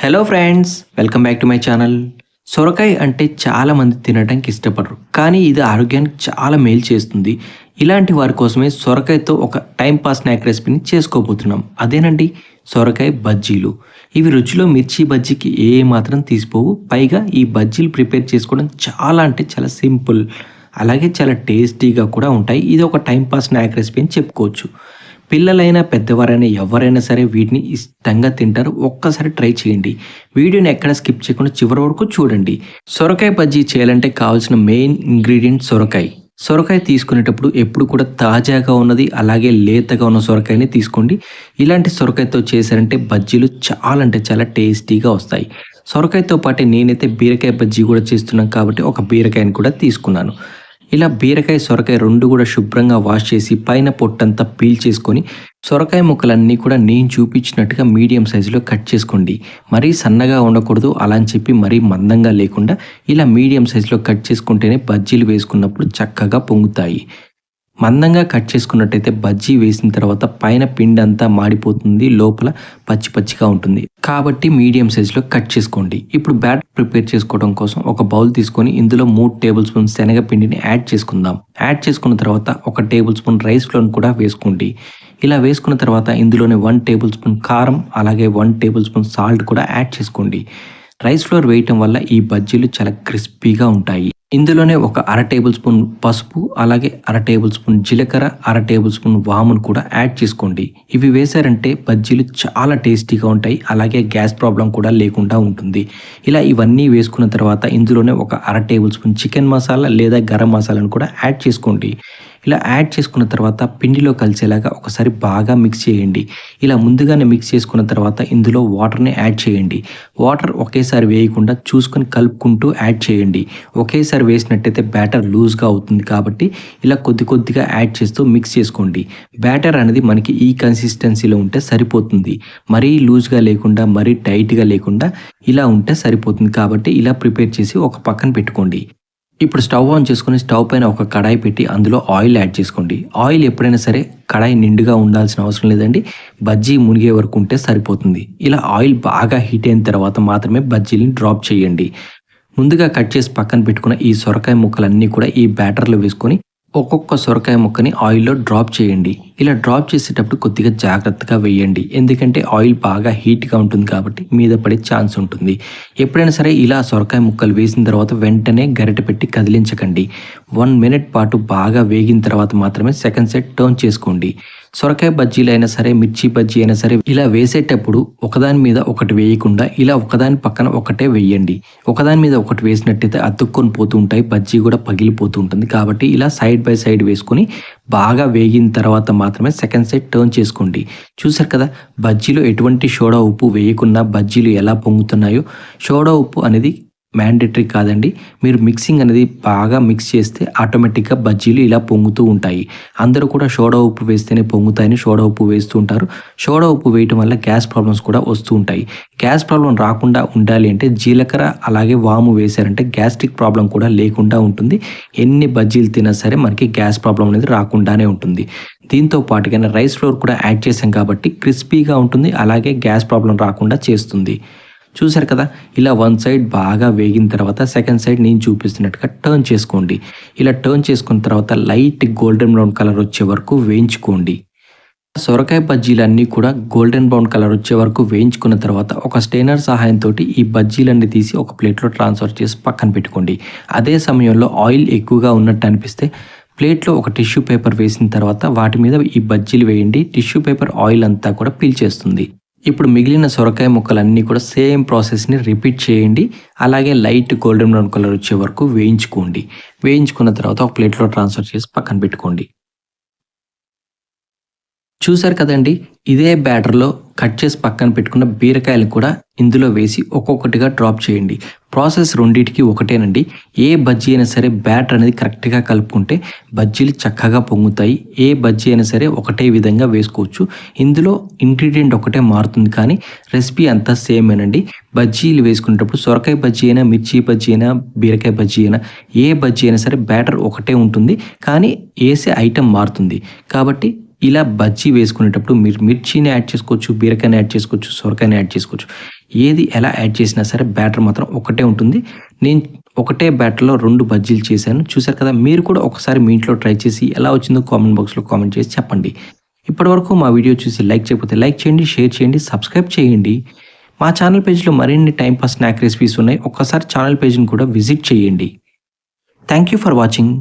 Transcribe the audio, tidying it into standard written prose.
Hello friends, welcome back to my channel. సొరకాయ అంటే చాలామంది తినడానికి ఇష్టపడరు, కానీ ఇది ఆరోగ్యానికి చాలా మేలు చేస్తుంది. ఇలాంటి వారి కోసమే సొరకాయతో ఒక టైం పాస్ స్నాక్ రెసిపీని చేసుకోబోతున్నాం. అదేనండి సొరకాయ బజ్జీలు. ఇవి రుచిలో మిర్చి బజ్జీకి ఏ మాత్రం తీసిపోవు. పైగా ఈ బజ్జీలు ప్రిపేర్ చేసుకోవడం చాలా అంటే చాలా సింపుల్, అలాగే చాలా టేస్టీగా కూడా ఉంటాయి. ఇది ఒక టైం పాస్ స్నాక్ రెసిపీ అని చెప్పుకోవచ్చు. పిల్లలైనా పెద్దవారైనా ఎవరైనా సరే వీటిని ఇష్టంగా తింటారు. ఒక్కసారి ట్రై చేయండి. వీడియోని ఎక్కడ స్కిప్ చేయకుండా చివరి వరకు చూడండి. సొరకాయ బజ్జీ చేయాలంటే కావాల్సిన మెయిన్ ఇంగ్రీడియంట్ సొరకాయ. సొరకాయ తీసుకునేటప్పుడు ఎప్పుడు కూడా తాజాగా ఉన్నది, అలాగే లేతగా ఉన్న సొరకాయని తీసుకోండి. ఇలాంటి సొరకాయతో చేశారంటే బజ్జీలు చాలా అంటే చాలా టేస్టీగా వస్తాయి. సొరకాయతో పాటే నేనైతే బీరకాయ బజ్జీ కూడా చేస్తున్నాను కాబట్టి ఒక బీరకాయని కూడా తీసుకున్నాను. ఇలా బీరకాయ, సొరకాయ 2 కూడా శుభ్రంగా వాష్ చేసి పైన పొట్టంతా పీల్ చేసుకొని సొరకాయ ముక్కలన్నీ కూడా నేను చూపించినట్టుగా మీడియం సైజులో కట్ చేసుకోండి. మరీ సన్నగా ఉండకూడదు, అలా అని చెప్పి మరీ మందంగా లేకుండా ఇలా మీడియం సైజులో కట్ చేసుకుంటేనే బజ్జీలు వేసుకున్నప్పుడు చక్కగా పొంగుతాయి. మందంగా కట్ చేసుకున్నట్టయితే బజ్జీ వేసిన తర్వాత పైన పిండి అంతా మాడిపోతుంది, లోపల పచ్చి పచ్చిగా ఉంటుంది. కాబట్టి మీడియం సైజులో కట్ చేసుకోండి. ఇప్పుడు బ్యాటర్ ప్రిపేర్ చేసుకోవడం కోసం ఒక బౌల్ తీసుకొని ఇందులో 3 టేబుల్ స్పూన్స్ శనగపిండిని యాడ్ చేసుకుందాం. యాడ్ చేసుకున్న తర్వాత 1 టేబుల్ స్పూన్ రైస్ ఫ్లోర్ని కూడా వేసుకోండి. ఇలా వేసుకున్న తర్వాత ఇందులోనే 1 టేబుల్ స్పూన్ కారం, అలాగే 1 టేబుల్ స్పూన్ సాల్ట్ కూడా యాడ్ చేసుకోండి. రైస్ ఫ్లోర్ వేయటం వల్ల ఈ బజ్జీలు చాలా క్రిస్పీగా ఉంటాయి. ఇందులోనే ఒక 1/2 టేబుల్ స్పూన్ పసుపు, అలాగే 1/2 టేబుల్ స్పూన్ జీలకర్ర, 1/2 టేబుల్ స్పూన్ వామును కూడా యాడ్ చేసుకోండి. ఇవి వేశారంటే బజ్జీలు చాలా టేస్టీగా ఉంటాయి, అలాగే గ్యాస్ ప్రాబ్లం కూడా లేకుండా ఉంటుంది. ఇలా ఇవన్నీ వేసుకున్న తర్వాత ఇందులోనే ఒక 1/2 టేబుల్ స్పూన్ చికెన్ మసాలా లేదా గరం మసాలాను కూడా యాడ్ చేసుకోండి. ఇలా యాడ్ చేసుకున్న తర్వాత పిండిలో కలిసేలాగా ఒకసారి బాగా మిక్స్ చేయండి. ఇలా ముందుగానే మిక్స్ చేసుకున్న తర్వాత ఇందులో వాటర్ని యాడ్ చేయండి. వాటర్ ఒకేసారి వేయకుండా చూసుకొని కలుపుకుంటూ యాడ్ చేయండి. ఒకేసారి వేసినట్టయితే బ్యాటర్ లూజ్గా అవుతుంది కాబట్టి ఇలా కొద్ది కొద్దిగా యాడ్ చేస్తూ మిక్స్ చేసుకోండి. బ్యాటర్ అనేది మనకి ఈ కన్సిస్టెన్సీలో ఉంటే సరిపోతుంది. మరీ లూజ్గా లేకుండా, మరీ టైట్గా లేకుండా ఇలా ఉంటే సరిపోతుంది. కాబట్టి ఇలా ప్రిపేర్ చేసి ఒక పక్కన పెట్టుకోండి. ఇప్పుడు స్టవ్ ఆన్ చేసుకొని స్టవ్ పైన ఒక కడాయి పెట్టి అందులో ఆయిల్ యాడ్ చేసుకోండి. ఆయిల్ ఎప్పుడైనా సరే కడాయి నిండుగా ఉండాల్సిన అవసరం లేదండి. బజ్జీ మునిగే వరకు ఉంటే సరిపోతుంది. ఇలా ఆయిల్ బాగా హీట్ అయిన తర్వాత మాత్రమే బజ్జీని డ్రాప్ చేయండి. ముందుగా కట్ చేసి పక్కన పెట్టుకున్న ఈ సొరకాయ ముక్కలన్నీ కూడా ఈ బ్యాటర్లో వేసుకొని ఒక్కొక్క సొరకాయ ముక్కని ఆయిల్లో డ్రాప్ చేయండి. ఇలా డ్రాప్ చేసేటప్పుడు కొద్దిగా జాగ్రత్తగా వేయండి, ఎందుకంటే ఆయిల్ బాగా హీట్గా ఉంటుంది కాబట్టి మీద పడే ఛాన్స్ ఉంటుంది. ఎప్పుడైనా సరే ఇలా సొరకాయ ముక్కలు వేసిన తర్వాత వెంటనే గరిటె పెట్టి కదిలించకండి. 1 మినిట్ పాటు బాగా వేగిన తర్వాత మాత్రమే సెకండ్ సైడ్ టర్న్ చేసుకోండి. సొరకాయ బజ్జీలు అయినా సరే, మిర్చి బజ్జీ అయినా సరే ఇలా వేసేటప్పుడు ఒకదాని మీద ఒకటి వేయకుండా ఇలా ఒకదాని పక్కన ఒకటే వేయండి. ఒకదాని మీద ఒకటి వేసినట్టయితే అతుక్కొని పోతూ ఉంటాయి, బజ్జీ కూడా పగిలిపోతూ ఉంటుంది. కాబట్టి ఇలా సైడ్ బై సైడ్ వేసుకొని బాగా వేగిన తర్వాత మాత్రమే సెకండ్ సైడ్ టర్న్ చేసుకోండి. చూసారు కదా, బజ్జీలో ఎటువంటి సోడా ఉప్పు వేయకుండా బజ్జీలు ఎలా పొంగుతున్నాయో. సోడా ఉప్పు అనేది మ్యాండేటరీ కాదండి. మీరు మిక్సింగ్ అనేది బాగా మిక్స్ చేస్తే ఆటోమేటిక్గా బజ్జీలు ఇలా పొంగుతూ ఉంటాయి. అందరూ కూడా సోడా ఉప్పు వేస్తేనే పొంగుతాయని సోడా ఉప్పు వేస్తూ ఉంటారు. సోడా ఉప్పు వేయటం వల్ల గ్యాస్ ప్రాబ్లమ్స్ కూడా వస్తూ ఉంటాయి. గ్యాస్ ప్రాబ్లం రాకుండా ఉండాలి అంటే జీలకర్ర అలాగే వాము వేశారంటే గ్యాస్ట్రిక్ ప్రాబ్లం కూడా లేకుండా ఉంటుంది. ఎన్ని బజ్జీలు తిన్నా సరే మనకి గ్యాస్ ప్రాబ్లం అనేది రాకుండానే ఉంటుంది. దీంతో పాటుగానే రైస్ ఫ్లోర్ కూడా యాడ్ చేసాం కాబట్టి క్రిస్పీగా ఉంటుంది, అలాగే గ్యాస్ ప్రాబ్లం రాకుండా చేస్తుంది. చూసారు కదా, ఇలా 1 సైడ్ బాగా వేగిన తర్వాత సెకండ్ సైడ్ నేను చూపిస్తున్నట్టుగా టర్న్ చేసుకోండి. ఇలా టర్న్ చేసుకున్న తర్వాత లైట్ గోల్డెన్ బ్రౌన్ కలర్ వచ్చే వరకు వేయించుకోండి. సొరకాయ బజ్జీలన్నీ కూడా గోల్డెన్ బ్రౌన్ కలర్ వచ్చే వరకు వేయించుకున్న తర్వాత ఒక స్టెయినర్ సహాయంతో ఈ బజ్జీలన్నీ తీసి ఒక ప్లేట్లో ట్రాన్స్ఫర్ చేసి పక్కన పెట్టుకోండి. అదే సమయంలో ఆయిల్ ఎక్కువగా ఉన్నట్టు అనిపిస్తే ప్లేట్లో ఒక టిష్యూ పేపర్ వేసిన తర్వాత వాటి మీద ఈ బజ్జీలు వేయండి. టిష్యూ పేపర్ ఆయిల్ అంతా కూడా పీల్చేస్తుంది. ఇప్పుడు మిగిలిన సొరకాయ ముక్కలన్నీ కూడా సేమ్ ప్రాసెస్ని రిపీట్ చేయండి. అలాగే లైట్ గోల్డెన్ బ్రౌన్ కలర్ వచ్చే వరకు వేయించుకోండి. వేయించుకున్న తర్వాత ఒక ప్లేట్లో ట్రాన్స్ఫర్ చేసి పక్కన పెట్టుకోండి. చూసారు కదండి, ఇదే బ్యాటర్లో కట్ చేసి పక్కన పెట్టుకున్న బీరకాయలు కూడా ఇందులో వేసి ఒక్కొక్కటిగా డ్రాప్ చేయండి. ప్రాసెస్ రెండింటికి ఒకటేనండి. ఏ బజ్జీ అయినా సరే బ్యాటర్ అనేది కరెక్ట్గా కలుపుకుంటే బజ్జీలు చక్కగా పొంగుతాయి. ఏ బజ్జీ అయినా సరే ఒకటే విధంగా వేసుకోవచ్చు. ఇందులో ఇంగ్రీడియంట్ ఒకటే మారుతుంది, కానీ రెసిపీ అంతా సేమేనండి. బజ్జీలు వేసుకునేటప్పుడు సొరకాయ బజ్జీ అయినా, మిర్చి బజ్జీ అయినా, బీరకాయ బజ్జీ అయినా, ఏ బజ్జీ అయినా సరే బ్యాటర్ ఒకటే ఉంటుంది, కానీ వేసే ఐటెం మారుతుంది. కాబట్టి ఇలా బజ్జీ వేసుకునేటప్పుడు మీరు మిర్చిని యాడ్ చేసుకోవచ్చు, బీరకాయని యాడ్ చేసుకోవచ్చు, సొరకాయని యాడ్ చేసుకోవచ్చు. ఏది ఎలా యాడ్ చేసినా సరే బ్యాటర్ మాత్రం ఒకటే ఉంటుంది. నేను ఒకటే బ్యాటర్‌లో 2 బజ్జీలు చేశాను. చూసారు కదా! మీరు కూడా ఒకసారి మీ ఇంట్లో ట్రై చేసి ఎలా వచ్చిందో కామెంట్ బాక్స్‌లో కామెంట్ చేసి చెప్పండి. ఇప్పటివరకు మా వీడియో చూసి లైక్ చేయకపోతే లైక్ చేయండి, షేర్ చేయండి, సబ్స్క్రైబ్ చేయండి. మా ఛానల్ పేజ్‌లో మరిన్ని టైమ్ పాస్ స్నాక్ రెసిపీస్ ఉన్నాయి. ఒక్కసారి ఛానల్ పేజ్‌ని కూడా విజిట్ చేయండి. Thank you for watching.